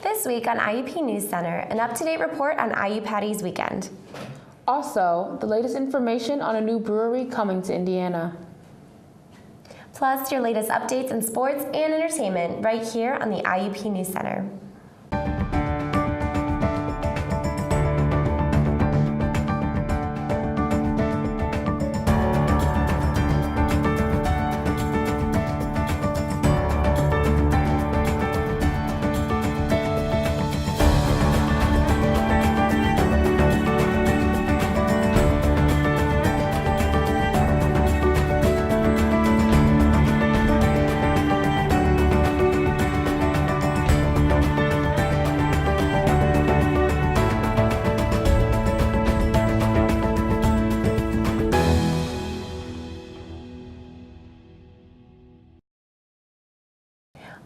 This week on IUP News Center, an up-to-date report on IU Patty's weekend. Also, the latest information on a new brewery coming to Indiana. Plus, your latest updates in sports and entertainment right here on the IUP News Center.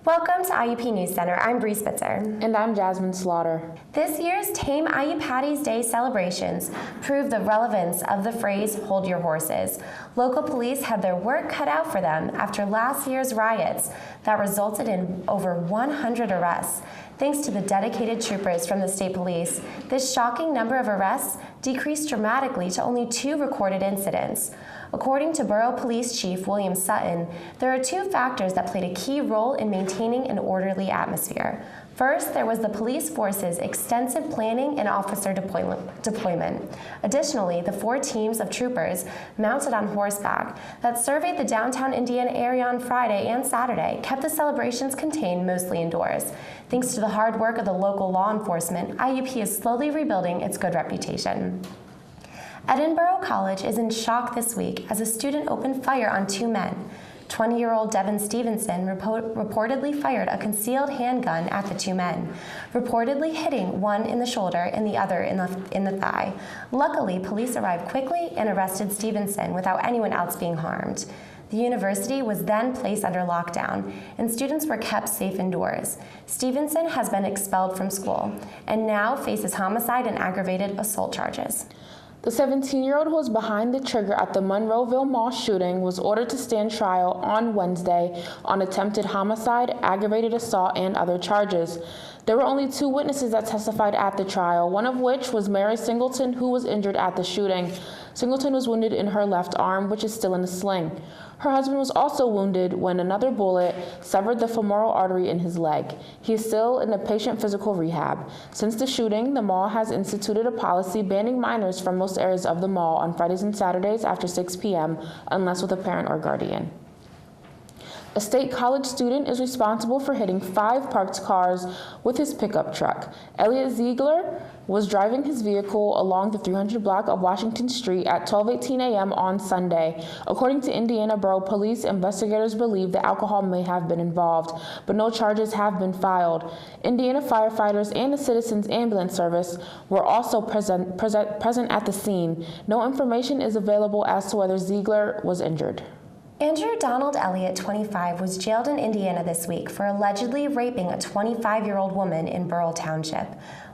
Welcome to IUP News Center. I'm Bree Spitzer. And I'm Jasmine Slaughter. This year's Tame IU Patty's Day celebrations prove the relevance of the phrase, "Hold your horses." Local police had their work cut out for them after last year's riots that resulted in over 100 arrests. Thanks to the dedicated troopers from the state police, this shocking number of arrests decreased dramatically to only 2 recorded incidents. According to Borough Police Chief William Sutton, there are 2 factors that played a key role in maintaining an orderly atmosphere. First, there was the police force's extensive planning and officer deployment. Additionally, the 4 teams of troopers mounted on horseback that surveyed the downtown Indiana area on Friday and Saturday kept the celebrations contained mostly indoors. Thanks to the hard work of the local law enforcement, IUP is slowly rebuilding its good reputation. Edinboro College is in shock this week as a student opened fire on 2 men. 20-year-old Devin Stevenson reportedly fired a concealed handgun at the 2 men, reportedly hitting one in the shoulder and the other in the thigh. Luckily, police arrived quickly and arrested Stevenson without anyone else being harmed. The university was then placed under lockdown, and students were kept safe indoors. Stevenson has been expelled from school and now faces homicide and aggravated assault charges. The 17-year-old who was behind the trigger at the Monroeville Mall shooting was ordered to stand trial on Wednesday on attempted homicide, aggravated assault, and other charges. There were only 2 witnesses that testified at the trial, one of which was Mary Singleton, who was injured at the shooting. Singleton was wounded in her left arm, which is still in a sling. Her husband was also wounded when another bullet severed the femoral artery in his leg. He is still in a patient physical rehab. Since the shooting, the mall has instituted a policy banning minors from most areas of the mall on Fridays and Saturdays after 6 p.m. unless with a parent or guardian. A state college student is responsible for hitting 5 parked cars with his pickup truck. Elliot Ziegler was driving his vehicle along the 300 block of Washington Street at 12:18 a.m. on Sunday. According to Indiana Borough Police, investigators believe that alcohol may have been involved, but no charges have been filed. Indiana firefighters and the Citizens Ambulance Service were also present at the scene. No information is available as to whether Ziegler was injured. Andrew Donald Elliott, 25, was jailed in Indiana this week for allegedly raping a 25-year-old woman in Burrell Township.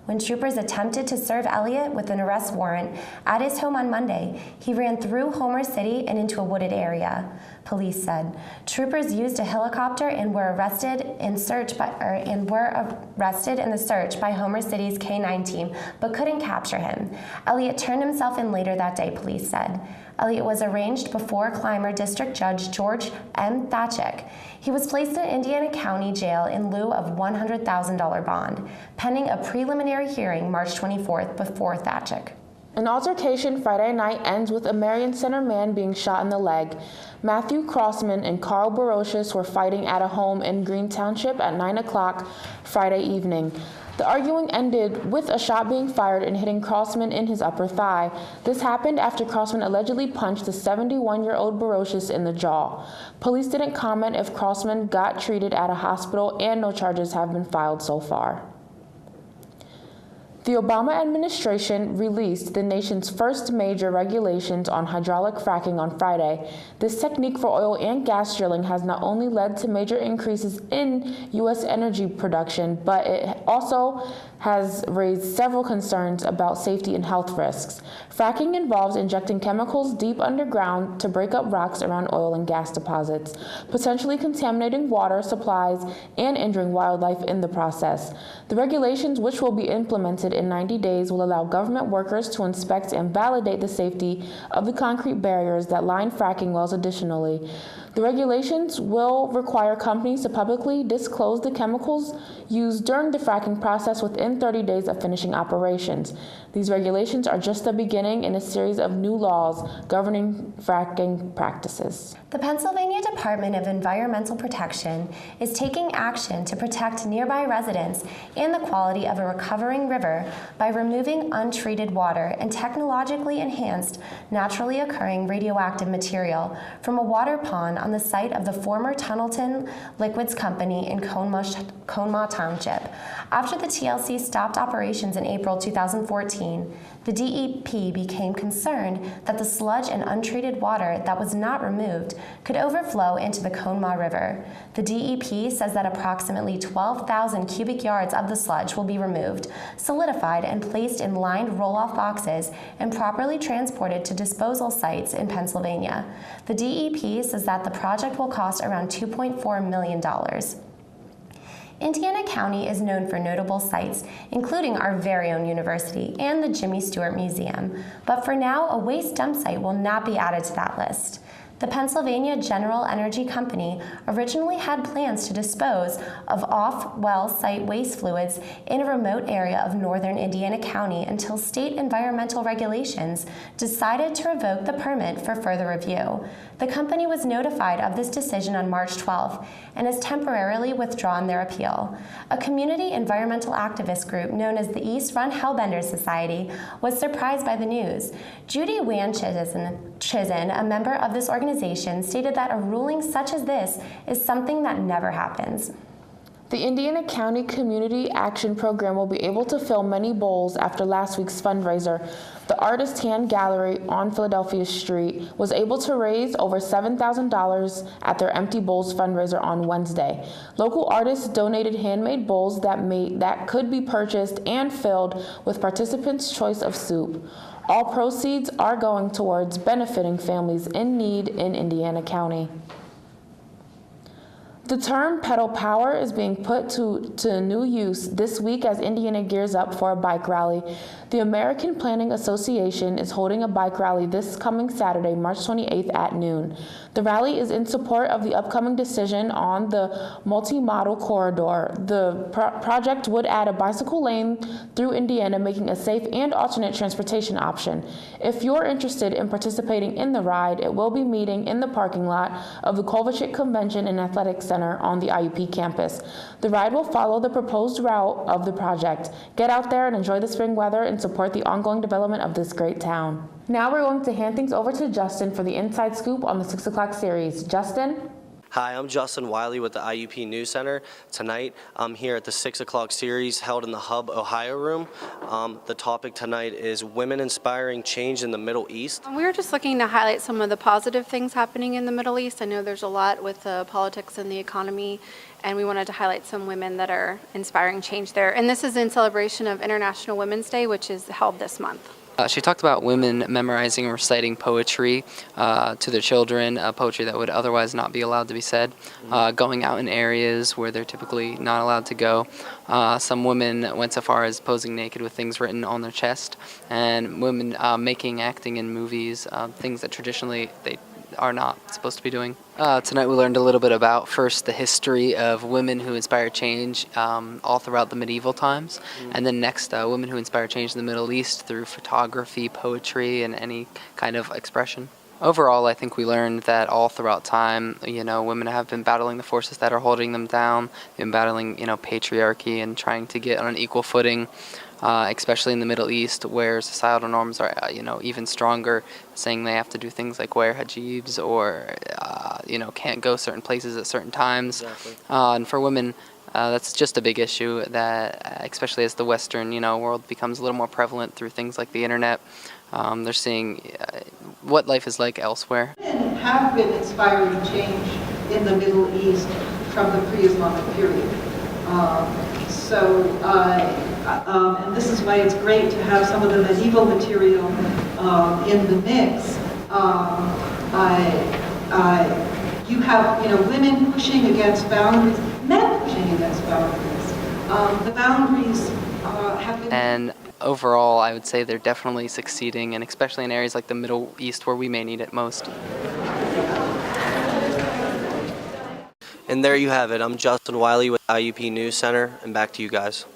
When troopers attempted to serve Elliott with an arrest warrant at his home on Monday, he ran through Homer City and into a wooded area, police said. Troopers used a helicopter and were arrested in the search by Homer City's K-9 team, but couldn't capture him. Elliott turned himself in later that day, police said. Elliott was arraigned before Clymer District Judge George M. Thachek. He was placed in Indiana County Jail in lieu of $100,000 bond, pending a preliminary hearing March 24th before Thachek. An altercation Friday night ends with a Marion Center man being shot in the leg. Matthew Crossman and Carl Barocious were fighting at a home in Green Township at 9 o'clock Friday evening. The arguing ended with a shot being fired and hitting Crossman in his upper thigh. This happened after Crossman allegedly punched the 71-year-old Barocious in the jaw. Police didn't comment if Crossman got treated at a hospital, and no charges have been filed so far. The Obama administration released the nation's first major regulations on hydraulic fracking on Friday. This technique for oil and gas drilling has not only led to major increases in U.S. energy production, but it also has raised several concerns about safety and health risks. Fracking involves injecting chemicals deep underground to break up rocks around oil and gas deposits, potentially contaminating water supplies and injuring wildlife in the process. The regulations, which will be implemented in 90 days, will allow government workers to inspect and validate the safety of the concrete barriers that line fracking wells. Additionally, the regulations will require companies to publicly disclose the chemicals used during the fracking process within 30 days of finishing operations. These regulations are just the beginning in a series of new laws governing fracking practices. The Pennsylvania Department of Environmental Protection is taking action to protect nearby residents and the quality of a recovering river by removing untreated water and technologically enhanced, naturally occurring radioactive material from a water pond on the site of the former Tunnelton Liquids Company in Conemaugh Township. After the TLC stopped operations in April 2014, the DEP became concerned that the sludge and untreated water that was not removed could overflow into the Conemaugh River. The DEP says that approximately 12,000 cubic yards of the sludge will be removed, solidified, and placed in lined roll-off boxes and properly transported to disposal sites in Pennsylvania. The DEP says that the project will cost around $2.4 million. Indiana County is known for notable sites, including our very own university and the Jimmy Stewart Museum. But for now, a waste dump site will not be added to that list. The Pennsylvania General Energy Company originally had plans to dispose of off-well site waste fluids in a remote area of northern Indiana County until state environmental regulations decided to revoke the permit for further review. The company was notified of this decision on March 12th and has temporarily withdrawn their appeal. A community environmental activist group known as the East Run Hellbender Society was surprised by the news. Judy Wan Chisen, a member of this organization, stated that a ruling such as this is something that never happens. The Indiana County Community Action Program will be able to fill many bowls after last week's fundraiser. The Artist Hand Gallery on Philadelphia Street was able to raise over $7,000 at their Empty Bowls fundraiser on Wednesday. Local artists donated handmade bowls that could be purchased and filled with participants' choice of soup. All proceeds are going towards benefiting families in need in Indiana County. The term pedal power is being put to new use this week as Indiana gears up for a bike rally. The American Planning Association is holding a bike rally this coming Saturday, March 28th at noon. The rally is in support of the upcoming decision on the multi-modal corridor. The project would add a bicycle lane through Indiana, making a safe and alternate transportation option. If you're interested in participating in the ride, it will be meeting in the parking lot of the Kovacic Convention and Athletic Center on the IUP campus. The ride will follow the proposed route of the project. Get out there and enjoy the spring weather and support the ongoing development of this great town. Now we're going to hand things over to Justin for the Inside Scoop on the 6 o'clock series. Justin? Hi, I'm Justin Wiley with the IUP News Center. Tonight, I'm here at the 6 o'clock series held in the Hub Ohio room. The topic tonight is Women Inspiring Change in the Middle East. We were just looking to highlight some of the positive things happening in the Middle East. I know there's a lot with the politics and the economy, and we wanted to highlight some women that are inspiring change there. And this is in celebration of International Women's Day, which is held this month. She talked about women memorizing and reciting poetry to their children, poetry that would otherwise not be allowed to be said, going out in areas where they're typically not allowed to go. Some women went so far as posing naked with things written on their chest, and women acting in movies, things that traditionally they are not supposed to be doing. Tonight we learned a little bit about, first, the history of women who inspire change all throughout the medieval times, and then next, women who inspire change in the Middle East through photography, poetry, and any kind of expression. Overall, I think we learned that all throughout time, women have been battling the forces that are holding them down, been battling, patriarchy and trying to get on an equal footing, especially in the Middle East, where societal norms are, even stronger, saying they have to do things like wear hijabs or, can't go certain places at certain times. Exactly. And for women, That's just a big issue that, especially as the Western, world becomes a little more prevalent through things like the internet, they're seeing what life is like elsewhere. Women have been inspiring change in the Middle East from the pre-Islamic period. And this is why it's great to have some of the medieval material in the mix. You have, women pushing against boundaries, men pushing against boundaries. The boundaries have been... And overall, I would say they're definitely succeeding, and especially in areas like the Middle East where we may need it most. And there you have it. I'm Justin Wiley with IUP News Center, and back to you guys.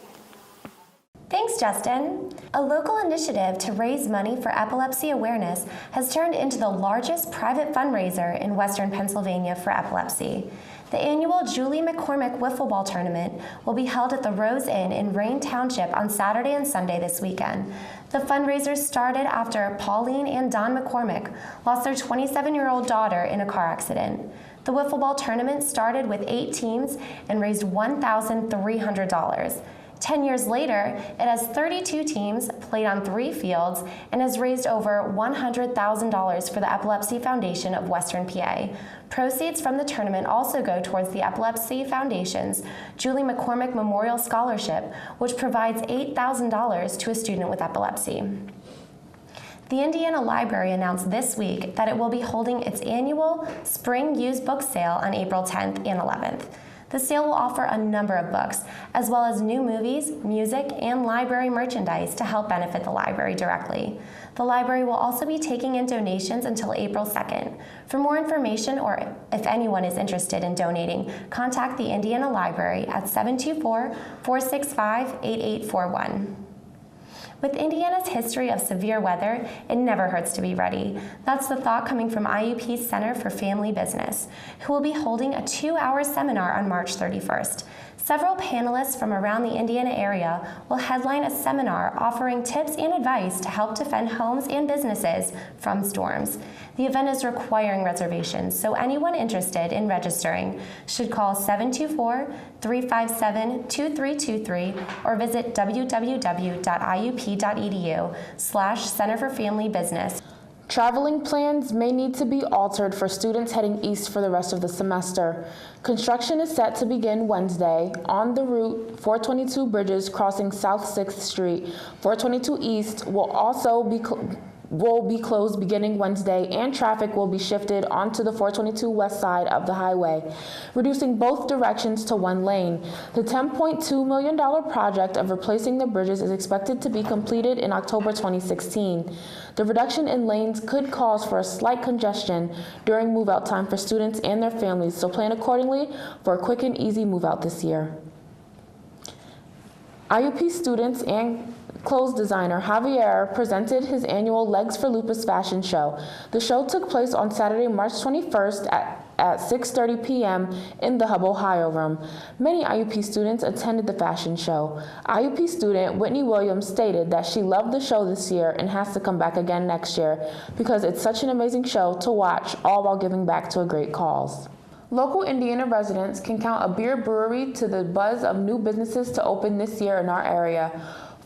Thanks, Justin. A local initiative to raise money for epilepsy awareness has turned into the largest private fundraiser in Western Pennsylvania for epilepsy. The annual Julie McCormick Wiffle Ball Tournament will be held at the Rose Inn in Rain Township on Saturday and Sunday this weekend. The fundraiser started after Pauline and Don McCormick lost their 27-year-old daughter in a car accident. The Wiffle Ball Tournament started with 8 teams and raised $1,300. 10 years later, it has 32 teams, played on 3 fields, and has raised over $100,000 for the Epilepsy Foundation of Western PA. Proceeds from the tournament also go towards the Epilepsy Foundation's Julie McCormick Memorial Scholarship, which provides $8,000 to a student with epilepsy. The Indiana Library announced this week that it will be holding its annual Spring Used Book Sale on April 10th and 11th. The sale will offer a number of books, as well as new movies, music, and library merchandise to help benefit the library directly. The library will also be taking in donations until April 2nd. For more information, or if anyone is interested in donating, contact the Indiana Library at 724-465-8841. With Indiana's history of severe weather, it never hurts to be ready. That's the thought coming from IUP's Center for Family Business, who will be holding a 2-hour seminar on March 31st. Several panelists from around the Indiana area will headline a seminar offering tips and advice to help defend homes and businesses from storms. The event is requiring reservations, so anyone interested in registering should call 724-357-2323 or visit www.iup.edu/Center for Family Business. Traveling plans may need to be altered for students heading east for the rest of the semester. Construction is set to begin Wednesday on the route 422 bridges crossing South 6th Street. 422 East will also be closed beginning Wednesday, and traffic will be shifted onto the 422 west side of the highway, reducing both directions to 1 lane. The $10.2 million project of replacing the bridges is expected to be completed in October 2016. The reduction in lanes could cause for a slight congestion during move-out time for students and their families, so plan accordingly for a quick and easy move-out this year. IUP students and clothes designer Javier presented his annual Legs for Lupus fashion show. The show took place on Saturday, March 21st at 6:30 p.m. in the Hub Ohio room. Many IUP students attended the fashion show. IUP student Whitney Williams stated that she loved the show this year and has to come back again next year because it's such an amazing show to watch, all while giving back to a great cause. Local Indiana residents can count a beer brewery to the buzz of new businesses to open this year in our area.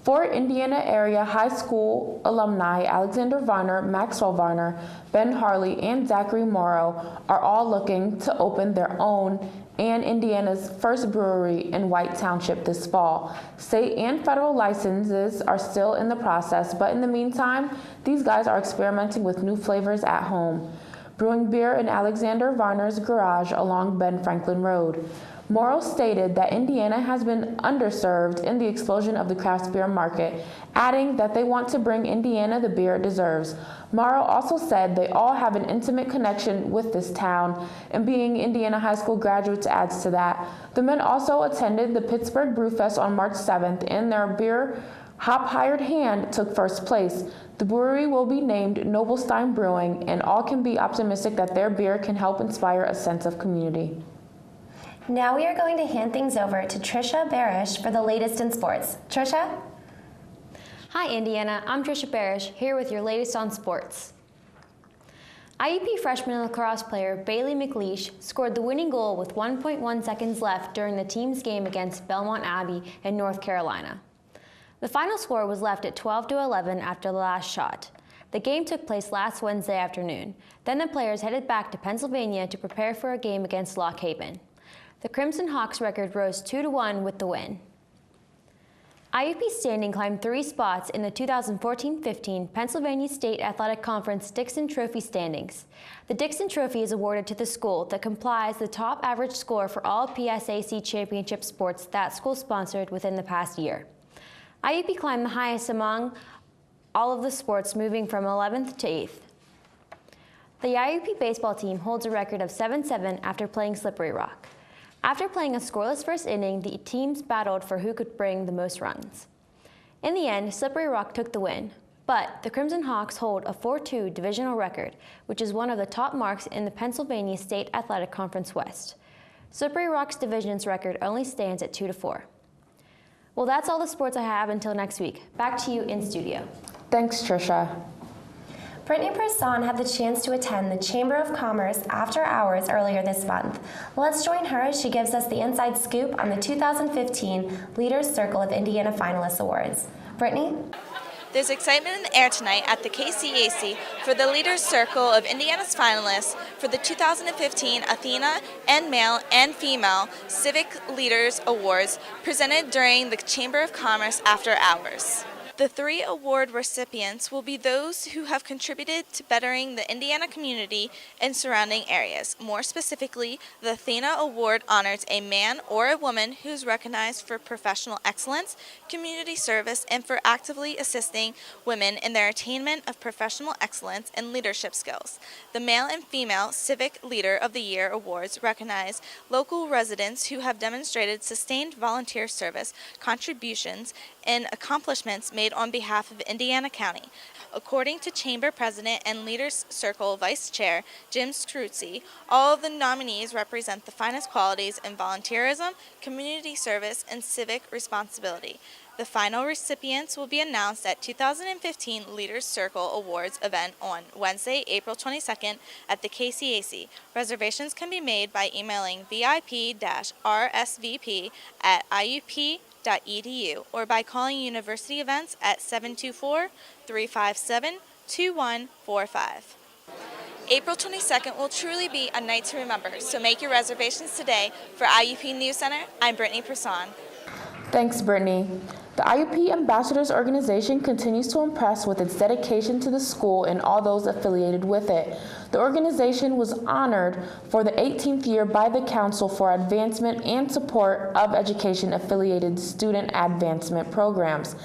4 Indiana area high school alumni, Alexander Varner, Maxwell Varner, Ben Harley, and Zachary Morrow, are all looking to open their own and Indiana's first brewery in White Township this fall. State and federal licenses are still in the process, but in the meantime, these guys are experimenting with new flavors at home, brewing beer in Alexander Varner's garage along Ben Franklin Road. Morrow stated that Indiana has been underserved in the explosion of the craft beer market, adding that they want to bring Indiana the beer it deserves. Morrow also said they all have an intimate connection with this town, and being Indiana high school graduates adds to that. The men also attended the Pittsburgh Brewfest on March 7th, and their beer Hop Hired Hand took first place. The brewery will be named Noblestein Brewing, and all can be optimistic that their beer can help inspire a sense of community. Now we are going to hand things over to Trisha Barish for the latest in sports. Trisha? Hi Indiana, I'm Trisha Barish, here with your latest on sports. IUP freshman lacrosse player Bailey McLeish scored the winning goal with 1.1 seconds left during the team's game against Belmont Abbey in North Carolina. The final score was left at 12-11 after the last shot. The game took place last Wednesday afternoon. Then the players headed back to Pennsylvania to prepare for a game against Lock Haven. The Crimson Hawks record rose 2-1 with the win. IUP standing climbed 3 spots in the 2014-15 Pennsylvania State Athletic Conference Dixon Trophy standings. The Dixon Trophy is awarded to the school that complies the top average score for all PSAC championship sports that school sponsored within the past year. IUP climbed the highest among all of the sports, moving from 11th to 8th. The IUP baseball team holds a record of 7-7 after playing Slippery Rock. After playing a scoreless first inning, the teams battled for who could bring the most runs. In the end, Slippery Rock took the win, but the Crimson Hawks hold a 4-2 divisional record, which is one of the top marks in the Pennsylvania State Athletic Conference West. Slippery Rock's division's record only stands at 2-4. Well, that's all the sports I have until next week. Back to you in studio. Thanks, Trisha. Brittany Person had the chance to attend the Chamber of Commerce after hours earlier this month. Let's join her as she gives us the inside scoop on the 2015 Leaders Circle of Indiana Finalists Awards. Brittany? There's excitement in the air tonight at the KCAC for the Leaders Circle of Indiana's finalists for the 2015 Athena and Male and Female Civic Leaders Awards presented during the Chamber of Commerce after hours. The 3 award recipients will be those who have contributed to bettering the Indiana community and surrounding areas. More specifically, the Athena Award honors a man or a woman who is recognized for professional excellence, community service, and for actively assisting women in their attainment of professional excellence and leadership skills. The Male and Female Civic Leader of the Year Awards recognize local residents who have demonstrated sustained volunteer service, contributions, and accomplishments made on behalf of Indiana County. According to Chamber President and Leaders Circle Vice Chair Jim Scruzzi, all of the nominees represent the finest qualities in volunteerism, community service, and civic responsibility. The final recipients will be announced at 2015 Leaders Circle Awards event on Wednesday, April 22nd at the KCAC. Reservations can be made by emailing VIP-RSVP@IUP.edu or by calling University Events at 724-357-2145. April 22nd will truly be a night to remember, so make your reservations today. For IUP News Center, I'm Brittany Person. Thanks, Brittany. The IUP Ambassadors Organization continues to impress with its dedication to the school and all those affiliated with it. The organization was honored for the 18th year by the Council for Advancement and Support of Education-affiliated student advancement programs.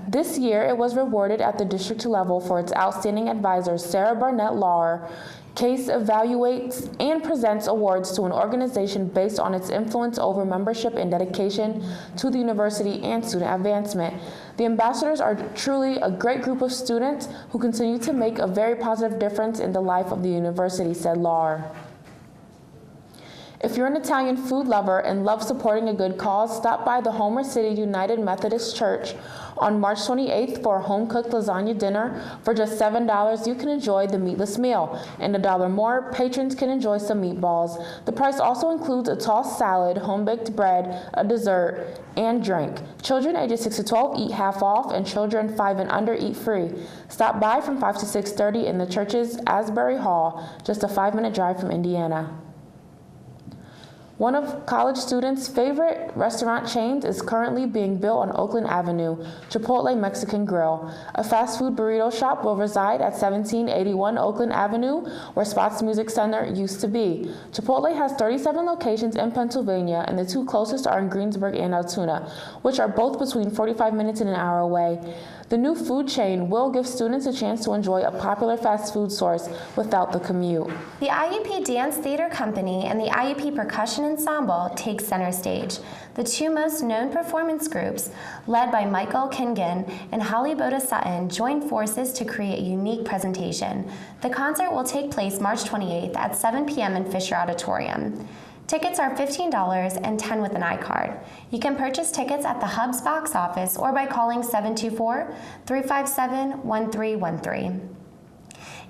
This year, it was rewarded at the district level for its outstanding advisor, Sarah Barnett Lauer. CASE evaluates and presents awards to an organization based on its influence over membership and dedication to the university and student advancement. The ambassadors are truly a great group of students who continue to make a very positive difference in the life of the university, said Lauer. If you're an Italian food lover and love supporting a good cause, stop by the Homer City United Methodist Church on March 28th for a home-cooked lasagna dinner. For just $7, you can enjoy the meatless meal, and $1 more, patrons can enjoy some meatballs. The price also includes a tossed salad, home-baked bread, a dessert, and drink. Children ages 6 to 12 eat half off, and children 5 and under eat free. Stop by from 5 to 6:30 in the church's Asbury Hall, just a 5-minute drive from Indiana. One of college students' favorite restaurant chains is currently being built on Oakland Avenue, Chipotle Mexican Grill. A fast food burrito shop will reside at 1781 Oakland Avenue, where Spots Music Center used to be. Chipotle has 37 locations in Pennsylvania, and the 2 closest are in Greensburg and Altoona, which are both between 45 minutes and an hour away. The new food chain will give students a chance to enjoy a popular fast food source without the commute. The IUP Dance Theater Company and the IUP Percussion Ensemble take center stage. The 2 most known performance groups, led by Michael Kingan and Holly Boda Sutton, join forces to create a unique presentation. The concert will take place March 28th at 7 p.m. in Fisher Auditorium. Tickets are $15 and $10 with an iCard. You can purchase tickets at the Hub's box office or by calling 724-357-1313.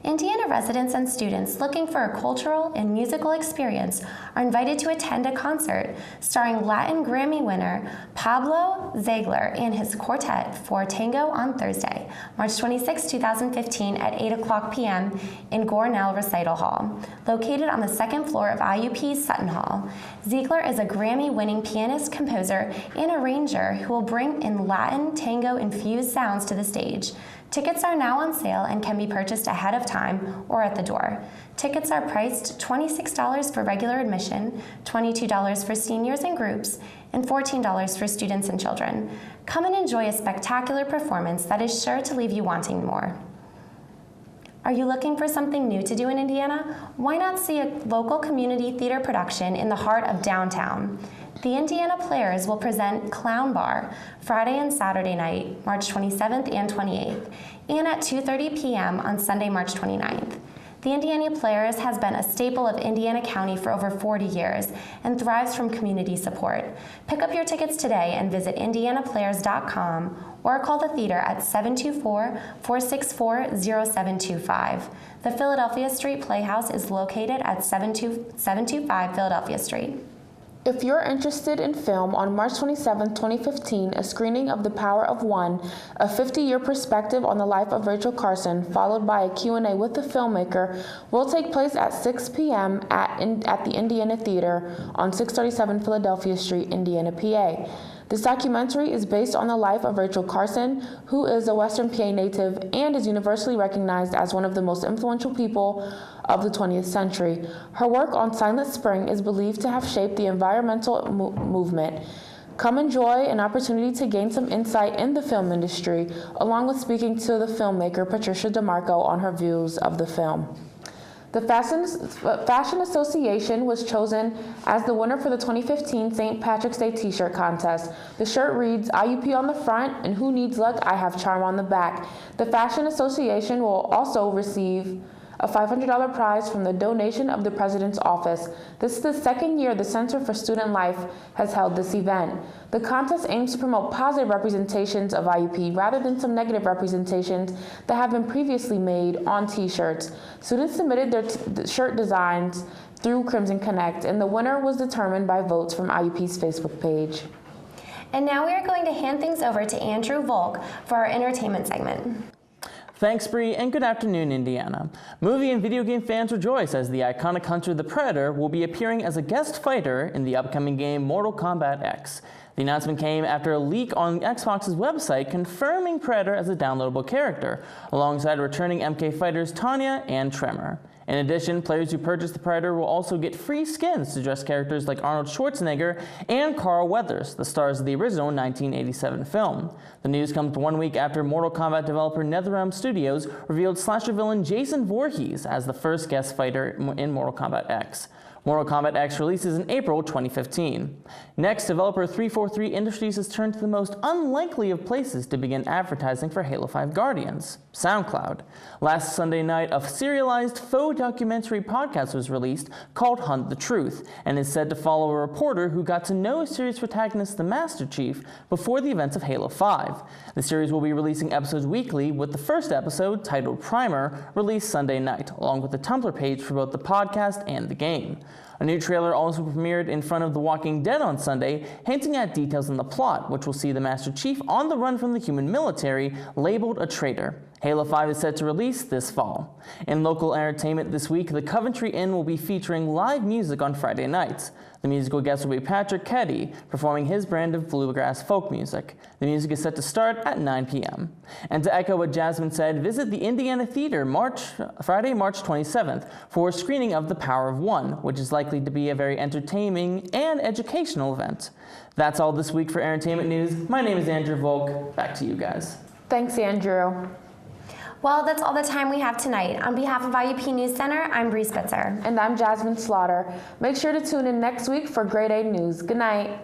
Indiana residents and students looking for a cultural and musical experience are invited to attend a concert starring Latin Grammy winner Pablo Ziegler and his quartet for Tango on Thursday, March 26, 2015 at 8:00 p.m. in Gornell Recital Hall, located on the second floor of IUP's Sutton Hall. Ziegler is a Grammy-winning pianist, composer, and arranger who will bring in Latin tango-infused sounds to the stage. Tickets are now on sale and can be purchased ahead of time or at the door. Tickets are priced $26 for regular admission, $22 for seniors and groups, and $14 for students and children. Come and enjoy a spectacular performance that is sure to leave you wanting more. Are you looking for something new to do in Indiana? Why not see a local community theater production in the heart of downtown? The Indiana Players will present Clown Bar Friday and Saturday night, March 27th and 28th, and at 2:30 p.m. on Sunday, March 29th. The Indiana Players has been a staple of Indiana County for over 40 years and thrives from community support. Pick up your tickets today and visit indianaplayers.com or call the theater at 724-464-0725. The Philadelphia Street Playhouse is located at 725 Philadelphia Street. If you're interested in film, on March 27, 2015, a screening of The Power of One, a 50-year perspective on the life of Rachel Carson, followed by a Q&A with the filmmaker, will take place at 6 p.m. at the Indiana Theater on 637 Philadelphia Street, Indiana, PA. This documentary is based on the life of Rachel Carson, who is a Western PA native and is universally recognized as one of the most influential people of the 20th century. Her work on Silent Spring is believed to have shaped the environmental movement. Come enjoy an opportunity to gain some insight in the film industry, along with speaking to the filmmaker Patricia DeMarco on her views of the film. The Fashion Association was chosen as the winner for the 2015 St. Patrick's Day t-shirt contest. The shirt reads, IUP on the front and who needs luck, I have charm on the back. The Fashion Association will also receive a $500 prize from the donation of the President's Office. This is the second year the Center for Student Life has held this event. The contest aims to promote positive representations of IUP rather than some negative representations that have been previously made on t-shirts. Students submitted their shirt designs through Crimson Connect, and the winner was determined by votes from IUP's Facebook page. And now we are going to hand things over to Andrew Volk for our entertainment segment. Thanks, Bree, and good afternoon, Indiana. Movie and video game fans rejoice as the iconic hunter the Predator will be appearing as a guest fighter in the upcoming game Mortal Kombat X. The announcement came after a leak on Xbox's website confirming Predator as a downloadable character, alongside returning MK fighters Tanya and Tremor. In addition, players who purchase the Predator will also get free skins to dress characters like Arnold Schwarzenegger and Carl Weathers, the stars of the original 1987 film. The news comes 1 week after Mortal Kombat developer NetherRealm Studios revealed slasher villain Jason Voorhees as the first guest fighter in Mortal Kombat X. Mortal Kombat X releases in April 2015. Next, developer 343 Industries has turned to the most unlikely of places to begin advertising for Halo 5 Guardians, SoundCloud. Last Sunday night, a serialized faux documentary podcast was released called Hunt the Truth, and is said to follow a reporter who got to know series protagonist the Master Chief before the events of Halo 5. The series will be releasing episodes weekly, with the first episode, titled Primer, released Sunday night, along with the Tumblr page for both the podcast and the game. A new trailer also premiered in front of The Walking Dead on Sunday, hinting at details in the plot, which will see the Master Chief on the run from the human military, labeled a traitor. Halo 5 is set to release this fall. In local entertainment this week, the Coventry Inn will be featuring live music on Friday nights. The musical guest will be Patrick Keddy, performing his brand of bluegrass folk music. The music is set to start at 9 p.m. And to echo what Jasmine said, visit the Indiana Theater Friday, March 27th for a screening of The Power of One, which is likely to be a very entertaining and educational event. That's all this week for Entertainment News. My name is Andrew Volk. Back to you guys. Thanks, Andrew. Well, that's all the time we have tonight. On behalf of IUP News Center, I'm Bree Spitzer. And I'm Jasmine Slaughter. Make sure to tune in next week for Grade A News. Good night.